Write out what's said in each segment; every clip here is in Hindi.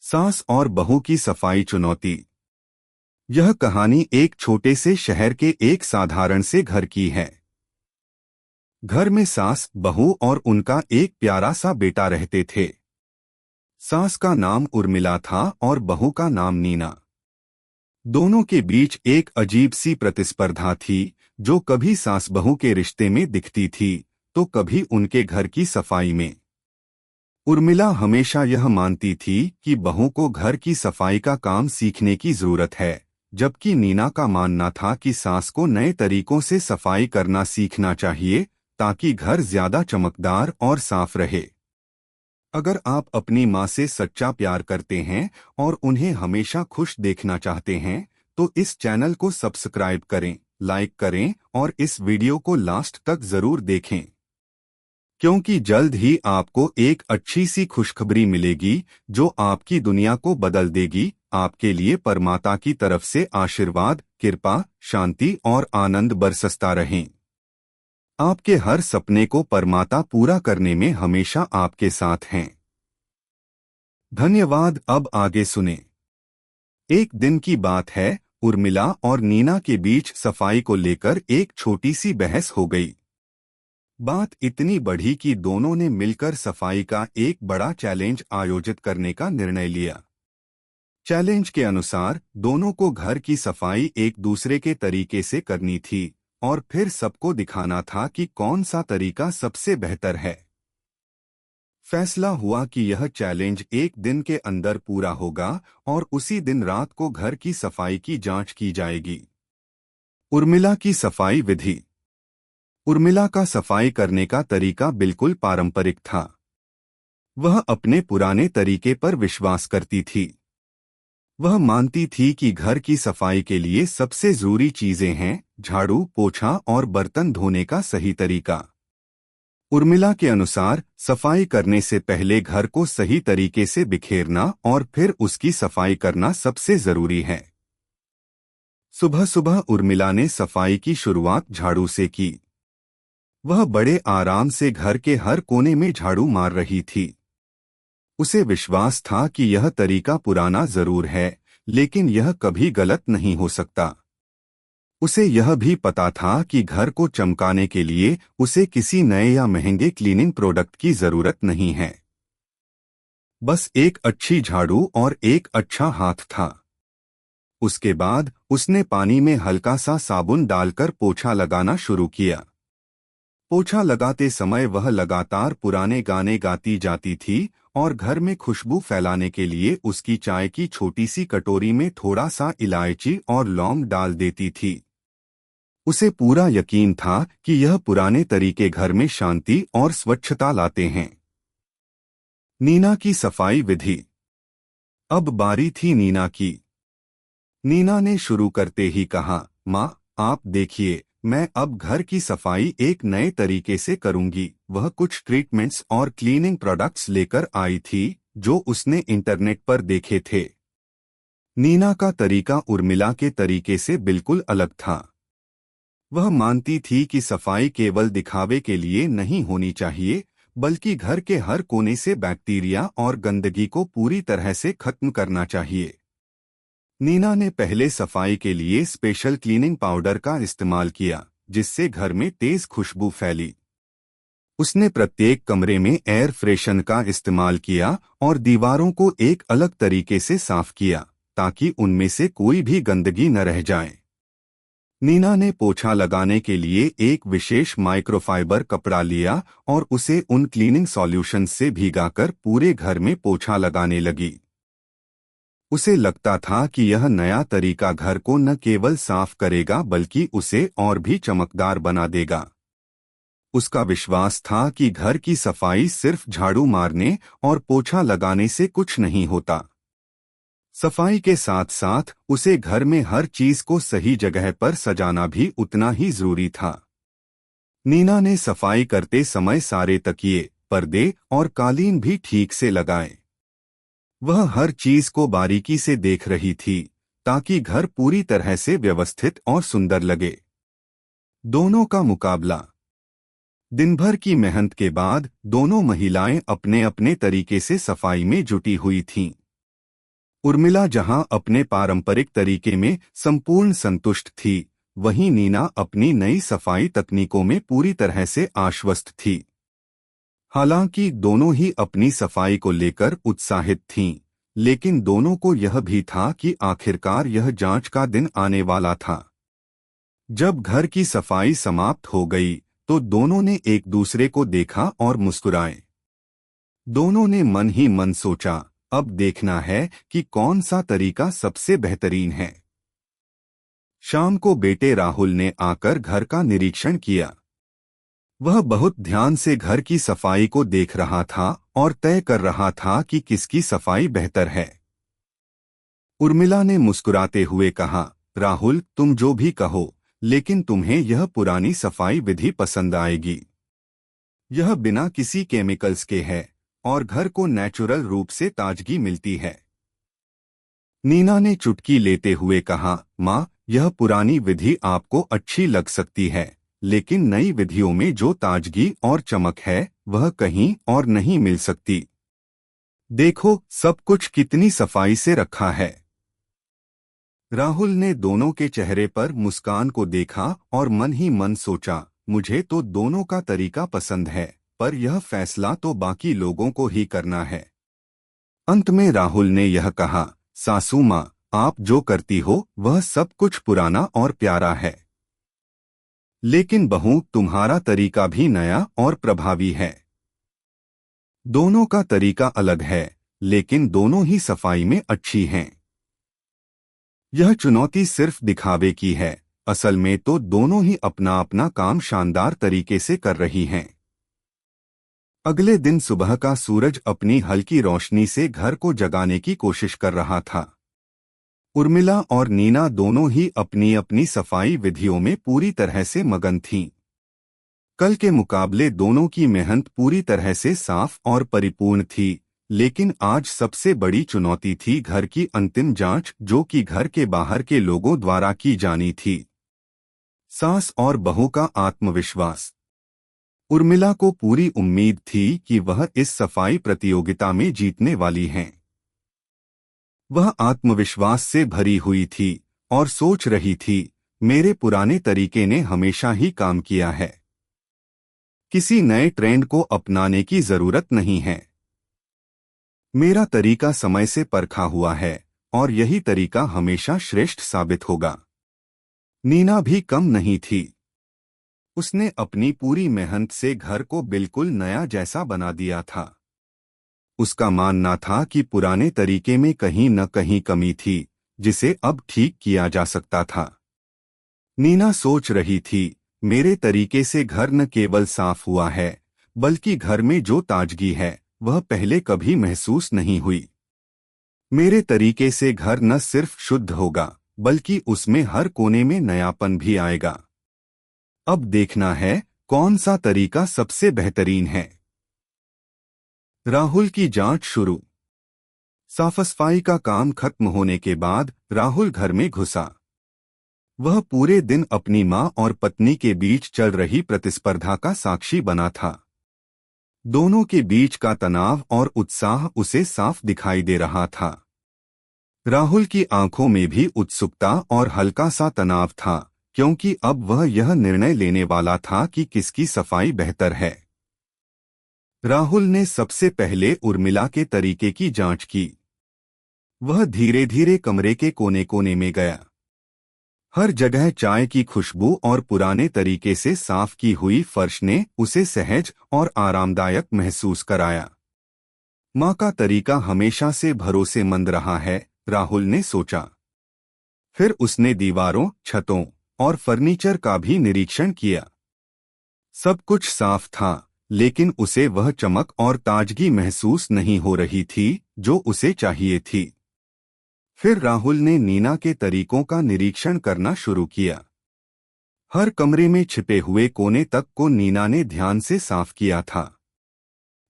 सास और बहू की सफाई चुनौती। यह कहानी एक छोटे से शहर के एक साधारण से घर की है। घर में सास, बहू और उनका एक प्यारा सा बेटा रहते थे। सास का नाम उर्मिला था और बहू का नाम नीना। दोनों के बीच एक अजीब सी प्रतिस्पर्धा थी, जो कभी सास बहू के रिश्ते में दिखती थी तो कभी उनके घर की सफाई में। उर्मिला हमेशा यह मानती थी कि बहू को घर की सफाई का काम सीखने की जरूरत है, जबकि नीना का मानना था कि सास को नए तरीकों से सफाई करना सीखना चाहिए ताकि घर ज्यादा चमकदार और साफ रहे। अगर आप अपनी माँ से सच्चा प्यार करते हैं और उन्हें हमेशा खुश देखना चाहते हैं तो इस चैनल को सब्सक्राइब करें, लाइक करें और इस वीडियो को लास्ट तक जरूर देखें, क्योंकि जल्द ही आपको एक अच्छी सी खुशखबरी मिलेगी जो आपकी दुनिया को बदल देगी। आपके लिए परमात्मा की तरफ से आशीर्वाद, कृपा, शांति और आनंद बरसता रहें। आपके हर सपने को परमात्मा पूरा करने में हमेशा आपके साथ हैं। धन्यवाद। अब आगे सुने। एक दिन की बात है, उर्मिला और नीना के बीच सफाई को लेकर एक छोटी सी बहस हो गई। बात इतनी बढ़ी कि दोनों ने मिलकर सफाई का एक बड़ा चैलेंज आयोजित करने का निर्णय लिया। चैलेंज के अनुसार दोनों को घर की सफाई एक दूसरे के तरीके से करनी थी और फिर सबको दिखाना था कि कौन सा तरीका सबसे बेहतर है। फैसला हुआ कि यह चैलेंज एक दिन के अंदर पूरा होगा और उसी दिन रात को घर की सफाई की जांच की जाएगी। उर्मिला की सफाई विधि। उर्मिला का सफाई करने का तरीका बिल्कुल पारंपरिक था। वह अपने पुराने तरीके पर विश्वास करती थी। वह मानती थी कि घर की सफाई के लिए सबसे जरूरी चीजें हैं झाड़ू, पोछा और बर्तन धोने का सही तरीका। उर्मिला के अनुसार सफाई करने से पहले घर को सही तरीके से बिखेरना और फिर उसकी सफाई करना सबसे जरूरी है। सुबह सुबह उर्मिला ने सफाई की शुरुआत झाड़ू से की। वह बड़े आराम से घर के हर कोने में झाड़ू मार रही थी। उसे विश्वास था कि यह तरीका पुराना जरूर है, लेकिन यह कभी गलत नहीं हो सकता। उसे यह भी पता था कि घर को चमकाने के लिए उसे किसी नए या महंगे क्लीनिंग प्रोडक्ट की जरूरत नहीं है। बस एक अच्छी झाड़ू और एक अच्छा हाथ था। उसके बाद उसने पानी में हल्का सा साबुन डालकर पोछा लगाना शुरू किया। पोछा लगाते समय वह लगातार पुराने गाने गाती जाती थी और घर में खुशबू फैलाने के लिए उसकी चाय की छोटी सी कटोरी में थोड़ा सा इलायची और लौंग डाल देती थी। उसे पूरा यकीन था कि यह पुराने तरीके घर में शांति और स्वच्छता लाते हैं। नीना की सफाई विधि। अब बारी थी नीना की। नीना ने शुरू करते ही कहा, माँ, आप देखिए, मैं अब घर की सफाई एक नए तरीके से करूंगी। वह कुछ ट्रीटमेंट्स और क्लीनिंग प्रोडक्ट्स लेकर आई थी जो उसने इंटरनेट पर देखे थे। नीना का तरीका उर्मिला के तरीके से बिल्कुल अलग था। वह मानती थी कि सफाई केवल दिखावे के लिए नहीं होनी चाहिए, बल्कि घर के हर कोने से बैक्टीरिया और गंदगी को पूरी तरह से खत्म करना चाहिए। नीना ने पहले सफाई के लिए स्पेशल क्लीनिंग पाउडर का इस्तेमाल किया, जिससे घर में तेज खुशबू फैली। उसने प्रत्येक कमरे में एयर फ्रेशन का इस्तेमाल किया और दीवारों को एक अलग तरीके से साफ किया ताकि उनमें से कोई भी गंदगी न रह जाए। नीना ने पोछा लगाने के लिए एक विशेष माइक्रोफाइबर कपड़ा लिया और उसे उन क्लीनिंग सॉल्यूशन से भिगाकर पूरे घर में पोछा लगाने लगी। उसे लगता था कि यह नया तरीका घर को न केवल साफ करेगा बल्कि उसे और भी चमकदार बना देगा। उसका विश्वास था कि घर की सफाई सिर्फ झाड़ू मारने और पोछा लगाने से कुछ नहीं होता। सफाई के साथ साथ उसे घर में हर चीज को सही जगह पर सजाना भी उतना ही जरूरी था। नीना ने सफाई करते समय सारे तकिए, पर्दे और कालीन भी ठीक से लगाए। वह हर चीज को बारीकी से देख रही थी ताकि घर पूरी तरह से व्यवस्थित और सुंदर लगे। दोनों का मुकाबला। दिन भर की मेहनत के बाद दोनों महिलाएं अपने अपने तरीके से सफाई में जुटी हुई थीं। उर्मिला जहां अपने पारंपरिक तरीके में संपूर्ण संतुष्ट थी, वहीं नीना अपनी नई सफाई तकनीकों में पूरी तरह से आश्वस्त थी। हालांकि दोनों ही अपनी सफाई को लेकर उत्साहित थीं, लेकिन दोनों को यह भी था कि आखिरकार यह जांच का दिन आने वाला था। जब घर की सफाई समाप्त हो गई तो दोनों ने एक दूसरे को देखा और मुस्कुराए। दोनों ने मन ही मन सोचा, अब देखना है कि कौन सा तरीका सबसे बेहतरीन है। शाम को बेटे राहुल ने आकर घर का निरीक्षण किया। वह बहुत ध्यान से घर की सफाई को देख रहा था और तय कर रहा था कि किसकी सफाई बेहतर है। उर्मिला ने मुस्कुराते हुए कहा, राहुल, तुम जो भी कहो, लेकिन तुम्हें यह पुरानी सफाई विधि पसंद आएगी। यह बिना किसी केमिकल्स के है और घर को नेचुरल रूप से ताजगी मिलती है। नीना ने चुटकी लेते हुए कहा, माँ, यह पुरानी विधि आपको अच्छी लग सकती है, लेकिन नई विधियों में जो ताजगी और चमक है वह कहीं और नहीं मिल सकती। देखो सब कुछ कितनी सफाई से रखा है। राहुल ने दोनों के चेहरे पर मुस्कान को देखा और मन ही मन सोचा, मुझे तो दोनों का तरीका पसंद है, पर यह फैसला तो बाकी लोगों को ही करना है। अंत में राहुल ने यह कहा, सासू माँ, आप जो करती हो वह सब कुछ पुराना और प्यारा है, लेकिन बहू, तुम्हारा तरीका भी नया और प्रभावी है। दोनों का तरीका अलग है, लेकिन दोनों ही सफाई में अच्छी हैं। यह चुनौती सिर्फ दिखावे की है, असल में तो दोनों ही अपना अपना काम शानदार तरीके से कर रही हैं। अगले दिन सुबह का सूरज अपनी हल्की रोशनी से घर को जगाने की कोशिश कर रहा था। उर्मिला और नीना दोनों ही अपनी अपनी सफाई विधियों में पूरी तरह से मगन थीं। कल के मुकाबले दोनों की मेहनत पूरी तरह से साफ और परिपूर्ण थी, लेकिन आज सबसे बड़ी चुनौती थी घर की अंतिम जांच, जो कि घर के बाहर के लोगों द्वारा की जानी थी। सास और बहू का आत्मविश्वास। उर्मिला को पूरी उम्मीद थी कि वह इस सफाई प्रतियोगिता में जीतने वाली हैं। वह आत्मविश्वास से भरी हुई थी और सोच रही थी, मेरे पुराने तरीके ने हमेशा ही काम किया है। किसी नए ट्रेंड को अपनाने की जरूरत नहीं है। मेरा तरीका समय से परखा हुआ है और यही तरीका हमेशा श्रेष्ठ साबित होगा। नीना भी कम नहीं थी। उसने अपनी पूरी मेहनत से घर को बिल्कुल नया जैसा बना दिया था। उसका मानना था कि पुराने तरीके में कहीं न कहीं कमी थी, जिसे अब ठीक किया जा सकता था। नीना सोच रही थी, मेरे तरीके से घर न केवल साफ हुआ है, बल्कि घर में जो ताजगी है वह पहले कभी महसूस नहीं हुई। मेरे तरीके से घर न सिर्फ शुद्ध होगा, बल्कि उसमें हर कोने में नयापन भी आएगा। अब देखना है कौन सा तरीका सबसे बेहतरीन है। राहुल की जांच शुरू। साफ-सफाई का काम खत्म होने के बाद राहुल घर में घुसा। वह पूरे दिन अपनी मां और पत्नी के बीच चल रही प्रतिस्पर्धा का साक्षी बना था। दोनों के बीच का तनाव और उत्साह उसे साफ दिखाई दे रहा था। राहुल की आंखों में भी उत्सुकता और हल्का सा तनाव था, क्योंकि अब वह यह निर्णय लेने वाला था कि किसकी सफाई बेहतर है। राहुल ने सबसे पहले उर्मिला के तरीके की जांच की। वह धीरे धीरे कमरे के कोने कोने में गया। हर जगह चाय की खुशबू और पुराने तरीके से साफ की हुई फर्श ने उसे सहज और आरामदायक महसूस कराया। माँ का तरीका हमेशा से भरोसेमंद रहा है, राहुल ने सोचा। फिर उसने दीवारों, छतों और फर्नीचर का भी निरीक्षण किया। सब कुछ साफ था, लेकिन उसे वह चमक और ताजगी महसूस नहीं हो रही थी जो उसे चाहिए थी। फिर राहुल ने नीना के तरीकों का निरीक्षण करना शुरू किया। हर कमरे में छिपे हुए कोने तक को नीना ने ध्यान से साफ किया था।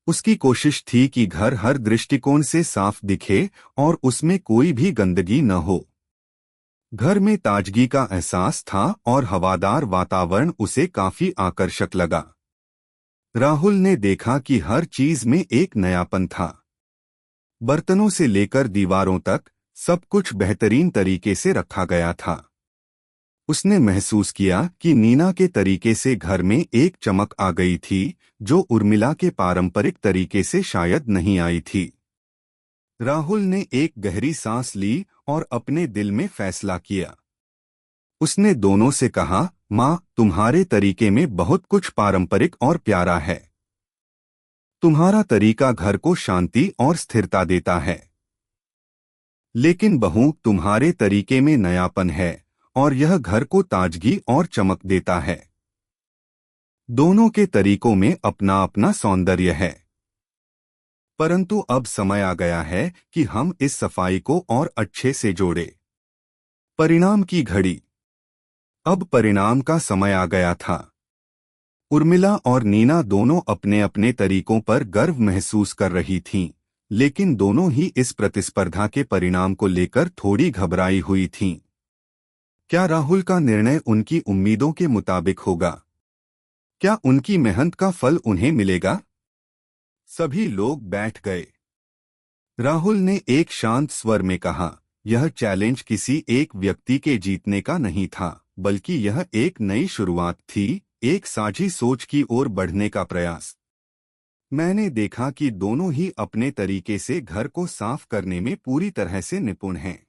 उसकी कोशिश थी कि घर हर दृष्टिकोण से साफ दिखे और उसमें कोई भी गंदगी न हो। घर में ताजगी का एहसास था और हवादार वातावरण उसे काफी आकर्षक लगा। राहुल ने देखा कि हर चीज में एक नयापन था। बर्तनों से लेकर दीवारों तक, सब कुछ बेहतरीन तरीके से रखा गया था। उसने महसूस किया कि नीना के तरीके से घर में एक चमक आ गई थी जो उर्मिला के पारंपरिक तरीके से शायद नहीं आई थी। राहुल ने एक गहरी सांस ली और अपने दिल में फैसला किया। उसने दोनों से कहा, माँ, तुम्हारे तरीके में बहुत कुछ पारंपरिक और प्यारा है। तुम्हारा तरीका घर को शांति और स्थिरता देता है। लेकिन बहू, तुम्हारे तरीके में नयापन है और यह घर को ताजगी और चमक देता है। दोनों के तरीकों में अपना अपना सौंदर्य है, परंतु अब समय आ गया है कि हम इस सफाई को और अच्छे से जोड़ें। परिणाम की घड़ी। अब परिणाम का समय आ गया था। उर्मिला और नीना दोनों अपने अपने तरीकों पर गर्व महसूस कर रही थीं, लेकिन दोनों ही इस प्रतिस्पर्धा के परिणाम को लेकर थोड़ी घबराई हुई थीं। क्या राहुल का निर्णय उनकी उम्मीदों के मुताबिक होगा? क्या उनकी मेहनत का फल उन्हें मिलेगा? सभी लोग बैठ गए। राहुल ने एक शांत स्वर में कहा, यह चैलेंज किसी एक व्यक्ति के जीतने का नहीं था, बल्कि यह एक नई शुरुआत थी, एक साझी सोच की ओर बढ़ने का प्रयास। मैंने देखा कि दोनों ही अपने तरीके से घर को साफ करने में पूरी तरह से निपुण हैं।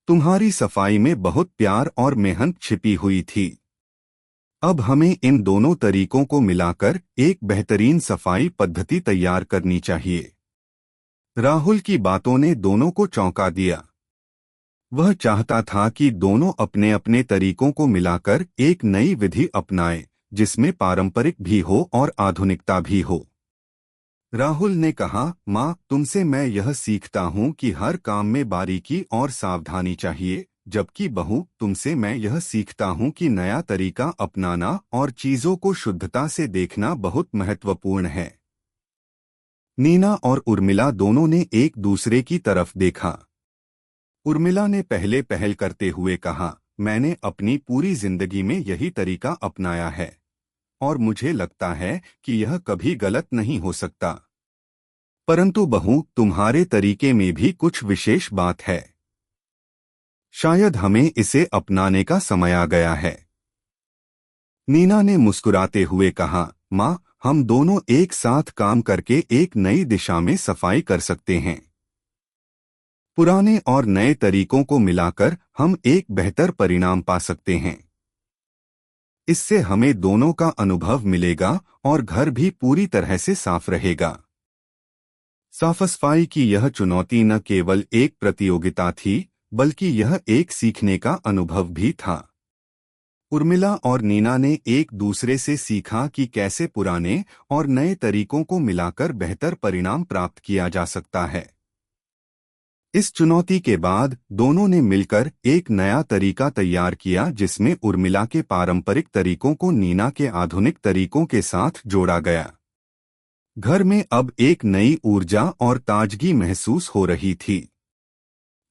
तुम्हारी सफाई में बहुत प्यार और मेहनत छिपी हुई थी। अब हमें इन दोनों तरीकों को मिलाकर एक बेहतरीन सफाई पद्धति तैयार करनी चाहिए। राहुल की बातों ने दोनों को चौंका दिया। वह चाहता था कि दोनों अपने अपने तरीकों को मिलाकर एक नई विधि अपनाएं, जिसमें पारंपरिक भी हो और आधुनिकता भी हो। राहुल ने कहा, माँ, तुमसे मैं यह सीखता हूँ कि हर काम में बारीकी और सावधानी चाहिए, जबकि बहू, तुमसे मैं यह सीखता हूँ कि नया तरीका अपनाना और चीजों को शुद्धता से देखना बहुत महत्वपूर्ण है। नीना और उर्मिला दोनों ने एक दूसरे की तरफ देखा। उर्मिला ने पहले पहल करते हुए कहा, मैंने अपनी पूरी जिंदगी में यही तरीका अपनाया है और मुझे लगता है कि यह कभी गलत नहीं हो सकता। परंतु बहू, तुम्हारे तरीके में भी कुछ विशेष बात है। शायद हमें इसे अपनाने का समय आ गया है। नीना ने मुस्कुराते हुए कहा, माँ, हम दोनों एक साथ काम करके एक नई दिशा में सफाई कर सकते हैं। पुराने और नए तरीकों को मिलाकर हम एक बेहतर परिणाम पा सकते हैं। इससे हमें दोनों का अनुभव मिलेगा और घर भी पूरी तरह से साफ रहेगा। साफ-सफाई की यह चुनौती न केवल एक प्रतियोगिता थी, बल्कि यह एक सीखने का अनुभव भी था। उर्मिला और नीना ने एक दूसरे से सीखा कि कैसे पुराने और नए तरीकों को मिलाकर बेहतर परिणाम प्राप्त किया जा सकता है। इस चुनौती के बाद दोनों ने मिलकर एक नया तरीका तैयार किया, जिसमें उर्मिला के पारंपरिक तरीकों को नीना के आधुनिक तरीकों के साथ जोड़ा गया। घर में अब एक नई ऊर्जा और ताजगी महसूस हो रही थी।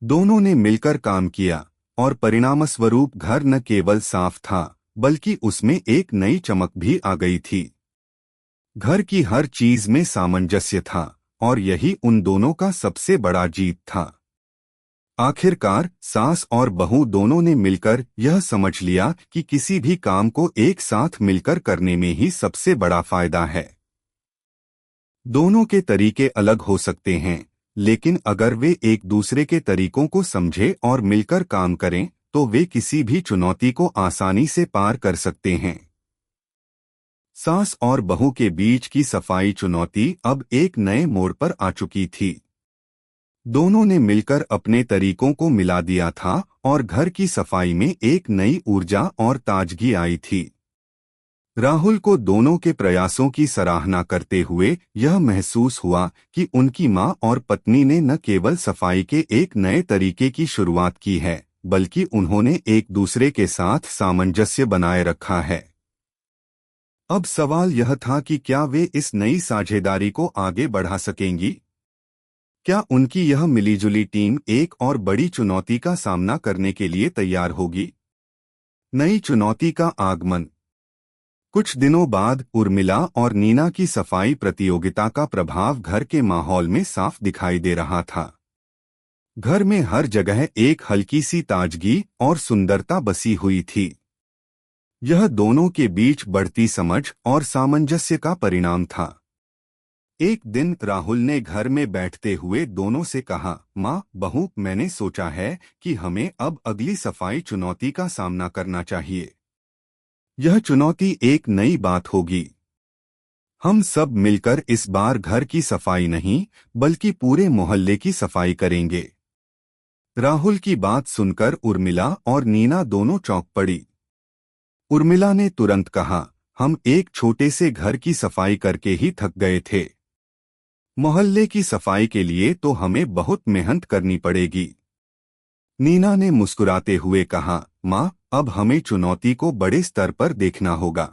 दोनों ने मिलकर काम किया और परिणामस्वरूप घर न केवल साफ था, बल्कि उसमें एक नई चमक भी आ गई थी। घर की हर चीज में सामंजस्य था और यही उन दोनों का सबसे बड़ा जीत था। आखिरकार सास और बहू दोनों ने मिलकर यह समझ लिया कि किसी भी काम को एक साथ मिलकर करने में ही सबसे बड़ा फायदा है। दोनों के तरीके अलग हो सकते हैं, लेकिन अगर वे एक दूसरे के तरीकों को समझें और मिलकर काम करें, तो वे किसी भी चुनौती को आसानी से पार कर सकते हैं। सास और बहू के बीच की सफाई चुनौती अब एक नए मोड़ पर आ चुकी थी। दोनों ने मिलकर अपने तरीकों को मिला दिया था और घर की सफाई में एक नई ऊर्जा और ताजगी आई थी। राहुल को दोनों के प्रयासों की सराहना करते हुए यह महसूस हुआ कि उनकी मां और पत्नी ने न केवल सफाई के एक नए तरीके की शुरुआत की है, बल्कि उन्होंने एक दूसरे के साथ सामंजस्य बनाए रखा है। अब सवाल यह था कि क्या वे इस नई साझेदारी को आगे बढ़ा सकेंगी? क्या उनकी यह मिलीजुली टीम एक और बड़ी चुनौती का सामना करने के लिए तैयार होगी? नई चुनौती का आगमन। कुछ दिनों बाद उर्मिला और नीना की सफाई प्रतियोगिता का प्रभाव घर के माहौल में साफ दिखाई दे रहा था। घर में हर जगह एक हल्की सी ताजगी और सुंदरता बसी हुई थी। यह दोनों के बीच बढ़ती समझ और सामंजस्य का परिणाम था। एक दिन राहुल ने घर में बैठते हुए दोनों से कहा, माँ, बहू, मैंने सोचा है कि हमें अब अगली सफाई चुनौती का सामना करना चाहिए। यह चुनौती एक नई बात होगी। हम सब मिलकर इस बार घर की सफाई नहीं, बल्कि पूरे मोहल्ले की सफाई करेंगे। राहुल की बात सुनकर उर्मिला और नीना दोनों चौंक पड़ी। उर्मिला ने तुरंत कहा, हम एक छोटे से घर की सफाई करके ही थक गए थे। मोहल्ले की सफाई के लिए तो हमें बहुत मेहनत करनी पड़ेगी। नीना ने मुस्कुराते हुए कहा, माँ, अब हमें चुनौती को बड़े स्तर पर देखना होगा।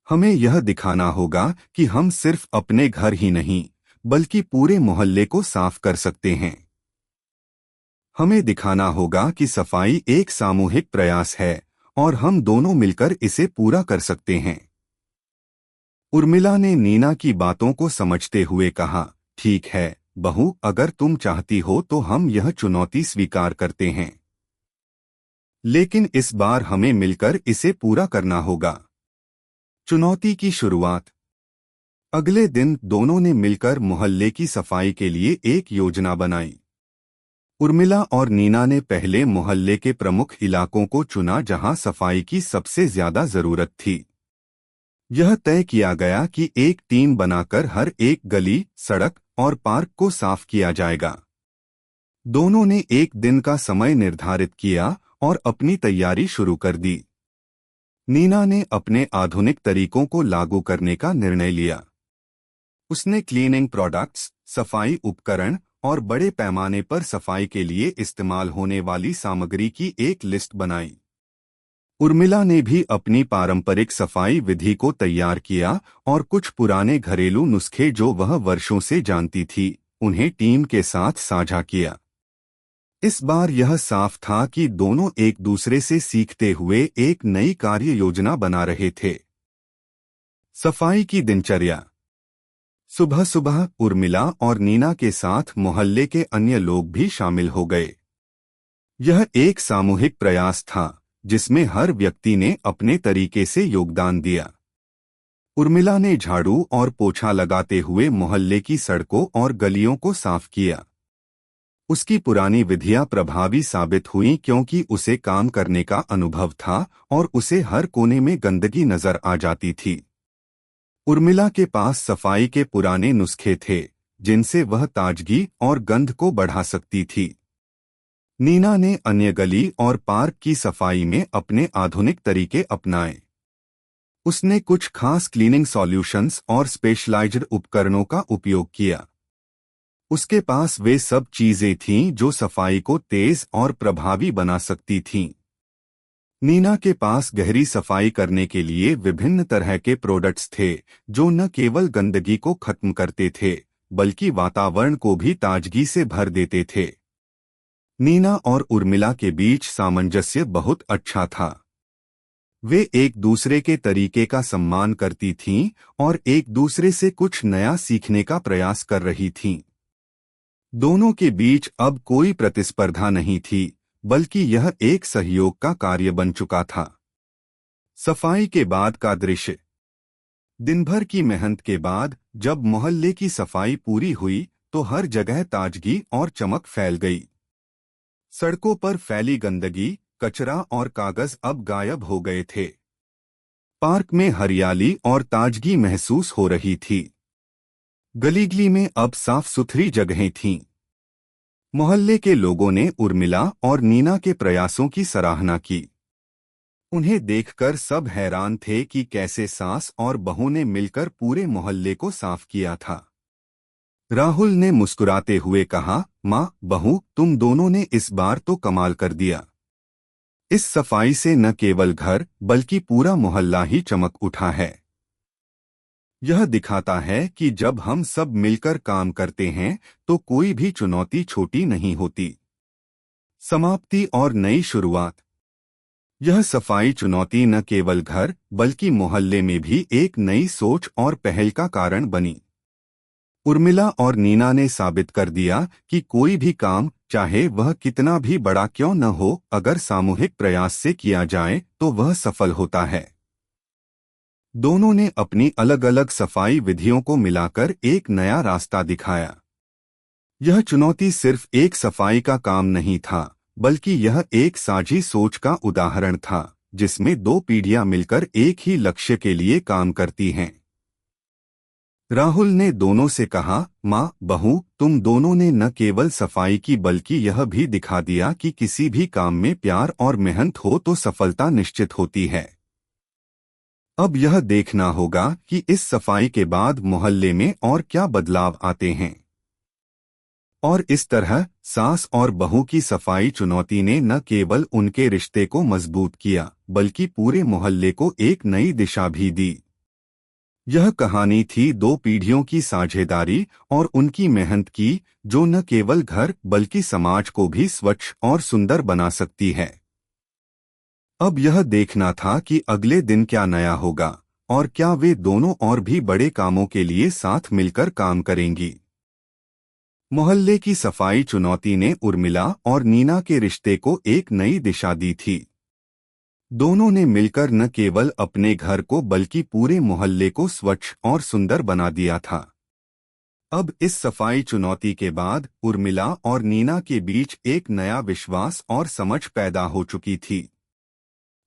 हमें यह दिखाना होगा कि हम सिर्फ अपने घर ही नहीं, बल्कि पूरे मोहल्ले को साफ कर सकते हैं। हमें दिखाना होगा कि सफाई एक सामूहिक प्रयास है और हम दोनों मिलकर इसे पूरा कर सकते हैं। उर्मिला ने नीना की बातों को समझते हुए कहा, ठीक है बहू, अगर तुम चाहती हो तो हम यह चुनौती स्वीकार करते हैं। लेकिन इस बार हमें मिलकर इसे पूरा करना होगा। चुनौती की शुरुआत। अगले दिन दोनों ने मिलकर मोहल्ले की सफाई के लिए एक योजना बनाई। उर्मिला और नीना ने पहले मोहल्ले के प्रमुख इलाकों को चुना जहां सफाई की सबसे ज्यादा जरूरत थी। यह तय किया गया कि एक टीम बनाकर हर एक गली, सड़क और पार्क को साफ किया जाएगा। दोनों ने एक दिन का समय निर्धारित किया और अपनी तैयारी शुरू कर दी। नीना ने अपने आधुनिक तरीकों को लागू करने का निर्णय लिया। उसने क्लीनिंग प्रोडक्ट्स, सफाई उपकरण और बड़े पैमाने पर सफाई के लिए इस्तेमाल होने वाली सामग्री की एक लिस्ट बनाई। उर्मिला ने भी अपनी पारंपरिक सफाई विधि को तैयार किया और कुछ पुराने घरेलू नुस्खे जो वह वर्षों से जानती थी, उन्हें टीम के साथ साझा किया। इस बार यह साफ था कि दोनों एक दूसरे से सीखते हुए एक नई कार्य योजना बना रहे थे। सफाई की दिनचर्या। सुबह सुबह उर्मिला और नीना के साथ मोहल्ले के अन्य लोग भी शामिल हो गए। यह एक सामूहिक प्रयास था जिसमें हर व्यक्ति ने अपने तरीके से योगदान दिया। उर्मिला ने झाड़ू और पोछा लगाते हुए मोहल्ले की सड़कों और गलियों को साफ किया। उसकी पुरानी विधियां प्रभावी साबित हुईं क्योंकि उसे काम करने का अनुभव था और उसे हर कोने में गंदगी नजर आ जाती थी। उर्मिला के पास सफाई के पुराने नुस्खे थे जिनसे वह ताजगी और गंध को बढ़ा सकती थी। नीना ने अन्य गली और पार्क की सफाई में अपने आधुनिक तरीके अपनाए। उसने कुछ खास क्लीनिंग सॉल्यूशंस और स्पेशलाइज्ड उपकरणों का उपयोग किया। उसके पास वे सब चीजें थीं जो सफाई को तेज और प्रभावी बना सकती थीं। नीना के पास गहरी सफाई करने के लिए विभिन्न तरह के प्रोडक्ट्स थे जो न केवल गंदगी को खत्म करते थे बल्कि वातावरण को भी ताजगी से भर देते थे। नीना और उर्मिला के बीच सामंजस्य बहुत अच्छा था। वे एक दूसरे के तरीके का सम्मान करती थीं और एक दूसरे से कुछ नया सीखने का प्रयास कर रही थीं। दोनों के बीच अब कोई प्रतिस्पर्धा नहीं थी, बल्कि यह एक सहयोग का कार्य बन चुका था। सफाई के बाद का दृश्य। दिन भर की मेहनत के बाद जब मोहल्ले की सफाई पूरी हुई तो हर जगह ताजगी और चमक फैल गई। सड़कों पर फैली गंदगी, कचरा और कागज अब गायब हो गए थे। पार्क में हरियाली और ताजगी महसूस हो रही थी। गली में अब साफ सुथरी जगहें थीं। मोहल्ले के लोगों ने उर्मिला और नीना के प्रयासों की सराहना की। उन्हें देखकर सब हैरान थे कि कैसे सास और बहू ने मिलकर पूरे मोहल्ले को साफ किया था। राहुल ने मुस्कुराते हुए कहा, माँ, बहू, तुम दोनों ने इस बार तो कमाल कर दिया। इस सफाई से न केवल घर बल्कि पूरा मोहल्ला ही चमक उठा है। यह दिखाता है कि जब हम सब मिलकर काम करते हैं तो कोई भी चुनौती छोटी नहीं होती। समाप्ति और नई शुरुआत। यह सफाई चुनौती न केवल घर बल्कि मोहल्ले में भी एक नई सोच और पहल का कारण बनी। उर्मिला और नीना ने साबित कर दिया कि कोई भी काम चाहे वह कितना भी बड़ा क्यों न हो, अगर सामूहिक प्रयास से किया जाए तो वह सफल होता है। दोनों ने अपनी अलग अलग सफाई विधियों को मिलाकर एक नया रास्ता दिखाया। यह चुनौती सिर्फ एक सफाई का काम नहीं था, बल्कि यह एक साझी सोच का उदाहरण था, जिसमें दो पीढ़ियां मिलकर एक ही लक्ष्य के लिए काम करती हैं। राहुल ने दोनों से कहा, माँ, बहू, तुम दोनों ने न केवल सफाई की बल्कि यह भी दिखा दिया कि किसी भी काम में प्यार और मेहनत हो तो सफलता निश्चित होती है। अब यह देखना होगा कि इस सफाई के बाद मोहल्ले में और क्या बदलाव आते हैं। और इस तरह सास और बहू की सफाई चुनौती ने न केवल उनके रिश्ते को मजबूत किया, बल्कि पूरे मोहल्ले को एक नई दिशा भी दी। यह कहानी थी दो पीढ़ियों की साझेदारी और उनकी मेहनत की, जो न केवल घर बल्कि समाज को भी स्वच्छ और सुंदर बना सकती है। अब यह देखना था कि अगले दिन क्या नया होगा और क्या वे दोनों और भी बड़े कामों के लिए साथ मिलकर काम करेंगी। मोहल्ले की सफाई चुनौती ने उर्मिला और नीना के रिश्ते को एक नई दिशा दी थी। दोनों ने मिलकर न केवल अपने घर को बल्कि पूरे मोहल्ले को स्वच्छ और सुंदर बना दिया था। अब इस सफाई चुनौती के बाद उर्मिला और नीना के बीच एक नया विश्वास और समझ पैदा हो चुकी थी।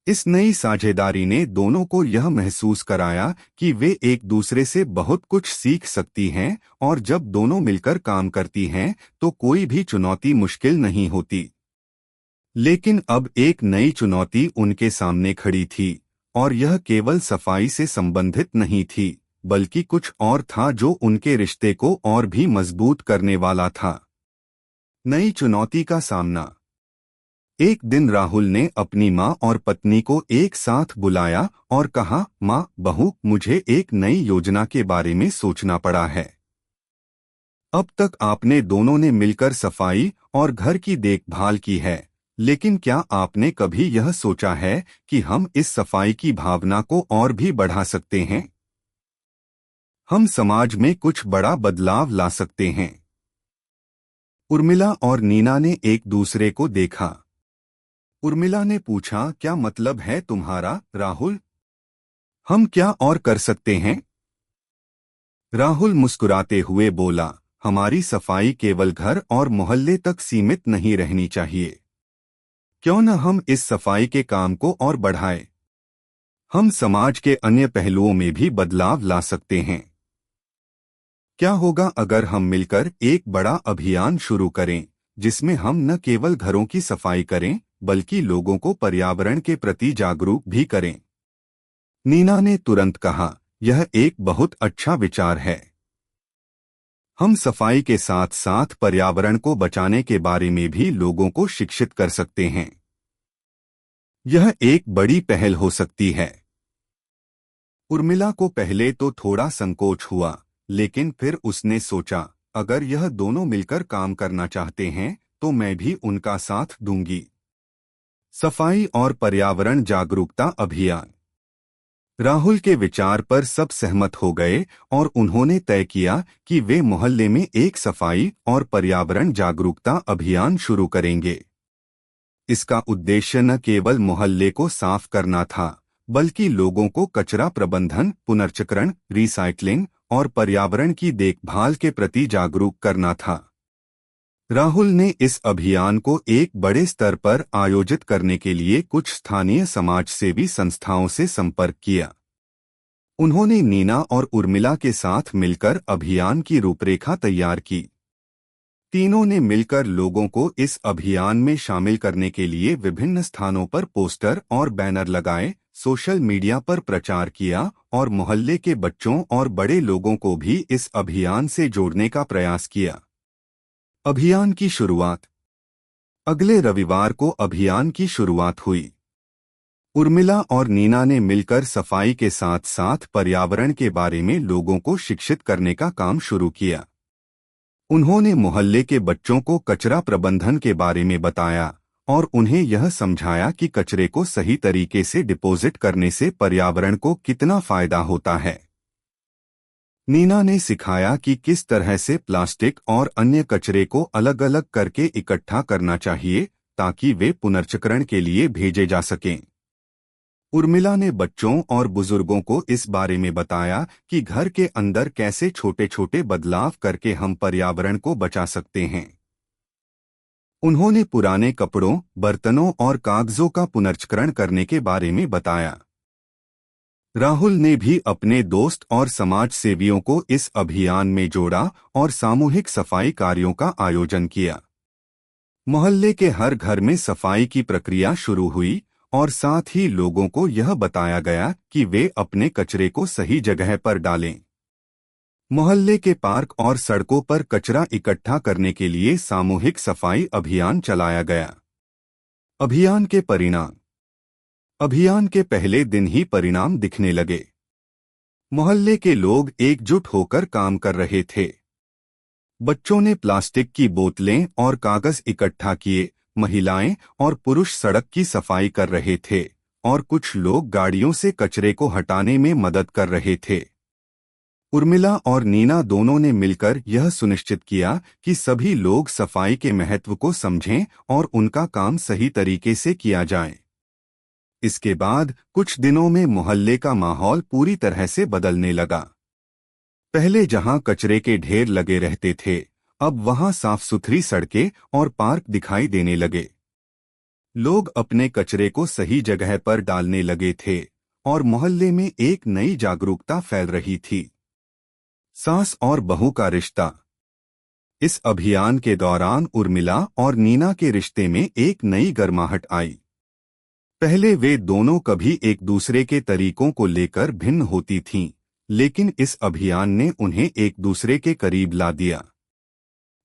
इस नई साझेदारी ने दोनों को यह महसूस कराया कि वे एक दूसरे से बहुत कुछ सीख सकती हैं, और जब दोनों मिलकर काम करती हैं तो कोई भी चुनौती मुश्किल नहीं होती। लेकिन अब एक नई चुनौती उनके सामने खड़ी थी, और यह केवल सफाई से संबंधित नहीं थी, बल्कि कुछ और था जो उनके रिश्ते को और भी मजबूत करने वाला था। नई चुनौती का सामना। एक दिन राहुल ने अपनी माँ और पत्नी को एक साथ बुलाया और कहा, माँ, बहू, मुझे एक नई योजना के बारे में सोचना पड़ा है। अब तक आपने दोनों ने मिलकर सफाई और घर की देखभाल की है, लेकिन क्या आपने कभी यह सोचा है कि हम इस सफाई की भावना को और भी बढ़ा सकते हैं? हम समाज में कुछ बड़ा बदलाव ला सकते हैं। उर्मिला और नीना ने एक दूसरे को देखा। उर्मिला ने पूछा, क्या मतलब है तुम्हारा, राहुल? हम क्या और कर सकते हैं? राहुल मुस्कुराते हुए बोला, हमारी सफाई केवल घर और मोहल्ले तक सीमित नहीं रहनी चाहिए। क्यों न हम इस सफाई के काम को और बढ़ाएं? हम समाज के अन्य पहलुओं में भी बदलाव ला सकते हैं। क्या होगा अगर हम मिलकर एक बड़ा अभियान शुरू करें, जिसमें हम न केवल घरों की सफाई करें, बल्कि लोगों को पर्यावरण के प्रति जागरूक भी करें? नीना ने तुरंत कहा, यह एक बहुत अच्छा विचार है। हम सफाई के साथ साथ पर्यावरण को बचाने के बारे में भी लोगों को शिक्षित कर सकते हैं। यह एक बड़ी पहल हो सकती है। उर्मिला को पहले तो थोड़ा संकोच हुआ, लेकिन फिर उसने सोचा, अगर यह दोनों मिलकर काम करना चाहते हैं तो मैं भी उनका साथ दूंगी। सफाई और पर्यावरण जागरूकता अभियान। राहुल के विचार पर सब सहमत हो गए और उन्होंने तय किया कि वे मोहल्ले में एक सफाई और पर्यावरण जागरूकता अभियान शुरू करेंगे। इसका उद्देश्य न केवल मोहल्ले को साफ करना था, बल्कि लोगों को कचरा प्रबंधन, पुनर्चक्रण, रिसाइक्लिंग और पर्यावरण की देखभाल के प्रति जागरूक करना था। राहुल ने इस अभियान को एक बड़े स्तर पर आयोजित करने के लिए कुछ स्थानीय समाजसेवी संस्थाओं से संपर्क किया। उन्होंने नीना और उर्मिला के साथ मिलकर अभियान की रूपरेखा तैयार की। तीनों ने मिलकर लोगों को इस अभियान में शामिल करने के लिए विभिन्न स्थानों पर पोस्टर और बैनर लगाए, सोशल मीडिया पर प्रचार किया और मोहल्ले के बच्चों और बड़े लोगों को भी इस अभियान से जोड़ने का प्रयास किया। अभियान की शुरुआत। अगले रविवार को अभियान की शुरुआत हुई। उर्मिला और नीना ने मिलकर सफाई के साथ साथ पर्यावरण के बारे में लोगों को शिक्षित करने का काम शुरू किया। उन्होंने मोहल्ले के बच्चों को कचरा प्रबंधन के बारे में बताया और उन्हें यह समझाया कि कचरे को सही तरीके से डिपोजिट करने से पर्यावरण को कितना फायदा होता है। नीना ने सिखाया कि किस तरह से प्लास्टिक और अन्य कचरे को अलग अलग करके इकट्ठा करना चाहिए ताकि वे पुनर्चक्रण के लिए भेजे जा सकें। उर्मिला ने बच्चों और बुजुर्गों को इस बारे में बताया कि घर के अंदर कैसे छोटे छोटे बदलाव करके हम पर्यावरण को बचा सकते हैं। उन्होंने पुराने कपड़ों, बर्तनों और कागजों का पुनर्चक्रण करने के बारे में बताया। राहुल ने भी अपने दोस्त और समाज सेवियों को इस अभियान में जोड़ा और सामूहिक सफाई कार्यों का आयोजन किया। मोहल्ले के हर घर में सफाई की प्रक्रिया शुरू हुई और साथ ही लोगों को यह बताया गया कि वे अपने कचरे को सही जगह पर डालें। मोहल्ले के पार्क और सड़कों पर कचरा इकट्ठा करने के लिए सामूहिक सफाई अभियान चलाया गया। अभियान के परिणाम। अभियान के पहले दिन ही परिणाम दिखने लगे। मोहल्ले के लोग एकजुट होकर काम कर रहे थे। बच्चों ने प्लास्टिक की बोतलें और कागज इकट्ठा किए, महिलाएं और पुरुष सड़क की सफाई कर रहे थे और कुछ लोग गाड़ियों से कचरे को हटाने में मदद कर रहे थे। उर्मिला और नीना दोनों ने मिलकर यह सुनिश्चित किया कि सभी लोग सफाई के महत्व को समझें और उनका काम सही तरीके से किया जाए। इसके बाद कुछ दिनों में मोहल्ले का माहौल पूरी तरह से बदलने लगा। पहले जहां कचरे के ढेर लगे रहते थे, अब वहां साफ सुथरी सड़कें और पार्क दिखाई देने लगे। लोग अपने कचरे को सही जगह पर डालने लगे थे और मोहल्ले में एक नई जागरूकता फैल रही थी। सास और बहू का रिश्ता। इस अभियान के दौरान उर्मिला और नीना के रिश्ते में एक नई गर्माहट आई। पहले वे दोनों कभी एक दूसरे के तरीकों को लेकर भिन्न होती थीं, लेकिन इस अभियान ने उन्हें एक दूसरे के करीब ला दिया।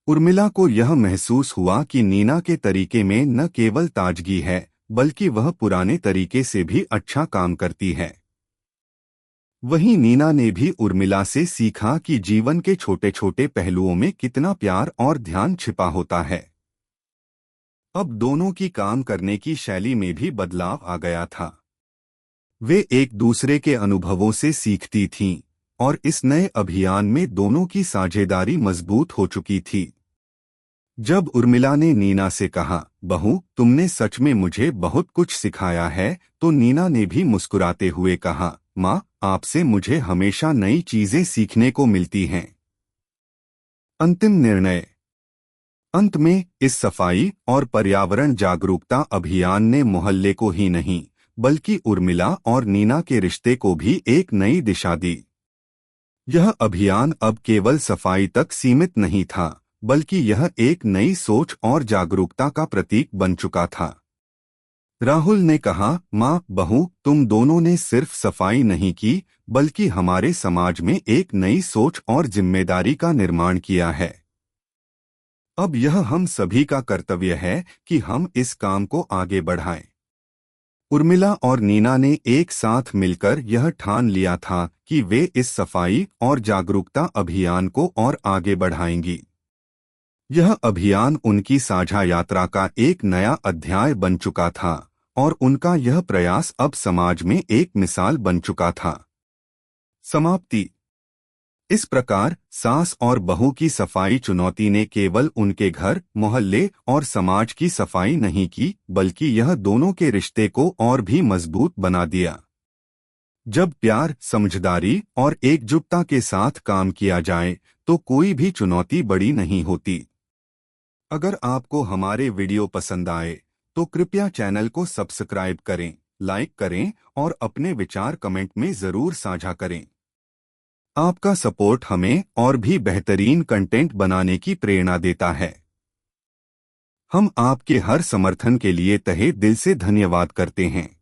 उर्मिला को यह महसूस हुआ कि नीना के तरीके में न केवल ताजगी है, बल्कि वह पुराने तरीके से भी अच्छा काम करती है। वहीं नीना ने भी उर्मिला से सीखा कि जीवन के छोटे छोटे पहलुओं में कितना प्यार और ध्यान छिपा होता है। अब दोनों की काम करने की शैली में भी बदलाव आ गया था। वे एक दूसरे के अनुभवों से सीखती थीं और इस नए अभियान में दोनों की साझेदारी मजबूत हो चुकी थी। जब उर्मिला ने नीना से कहा, बहू, तुमने सच में मुझे बहुत कुछ सिखाया है, तो नीना ने भी मुस्कुराते हुए कहा, माँ, आपसे मुझे हमेशा नई चीजें सीखने को मिलती हैं। अंतिम निर्णय। अंत में इस सफाई और पर्यावरण जागरूकता अभियान ने मोहल्ले को ही नहीं, बल्कि उर्मिला और नीना के रिश्ते को भी एक नई दिशा दी। यह अभियान अब केवल सफाई तक सीमित नहीं था, बल्कि यह एक नई सोच और जागरूकता का प्रतीक बन चुका था। राहुल ने कहा, माँ, बहू, तुम दोनों ने सिर्फ सफाई नहीं की, बल्कि हमारे समाज में एक नई सोच और जिम्मेदारी का निर्माण किया है। अब यह हम सभी का कर्तव्य है कि हम इस काम को आगे बढ़ाएं। उर्मिला और नीना ने एक साथ मिलकर यह ठान लिया था कि वे इस सफाई और जागरूकता अभियान को और आगे बढ़ाएंगी। यह अभियान उनकी साझा यात्रा का एक नया अध्याय बन चुका था और उनका यह प्रयास अब समाज में एक मिसाल बन चुका था। समाप्ति। इस प्रकार सास और बहू की सफाई चुनौती ने केवल उनके घर, मोहल्ले और समाज की सफाई नहीं की, बल्कि यह दोनों के रिश्ते को और भी मजबूत बना दिया। जब प्यार, समझदारी और एकजुटता के साथ काम किया जाए, तो कोई भी चुनौती बड़ी नहीं होती। अगर आपको हमारे वीडियो पसंद आए, तो कृपया चैनल को सब्सक्राइब करें, लाइक करें और अपने विचार कमेंट में जरूर साझा करें। आपका सपोर्ट हमें और भी बेहतरीन कंटेंट बनाने की प्रेरणा देता है। हम आपके हर समर्थन के लिए तहे दिल से धन्यवाद करते हैं।